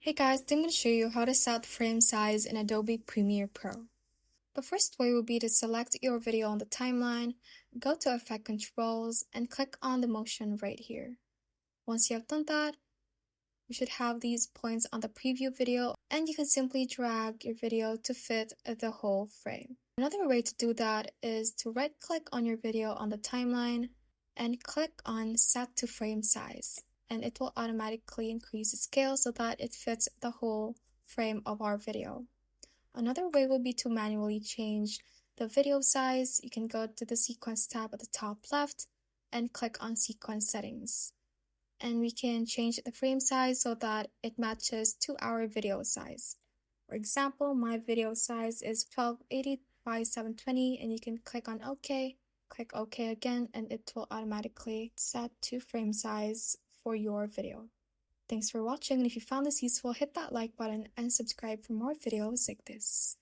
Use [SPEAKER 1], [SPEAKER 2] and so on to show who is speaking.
[SPEAKER 1] Hey guys, today I'm going to show you how to set frame size in Adobe Premiere Pro. The first way will be to select your video on the timeline, go to Effect Controls, and click on the motion right here. Once you have done that, you should have these points on the preview video, and you can simply drag your video to fit the whole frame. Another way to do that is to right-click on your video on the timeline and click on Set to Frame Size, and it will automatically increase the scale so that it fits the whole frame of our video. Another way will be to manually change the video size. You can go to the Sequence tab at the top left and click on Sequence Settings. And we can change the frame size so that it matches to our video size. For example, my video size is 1280 by 720, and you can click on OK, click OK again, and it will automatically set to frame size for your video. Thanks for watching, and if you found this useful, hit that like button and subscribe for more videos like this.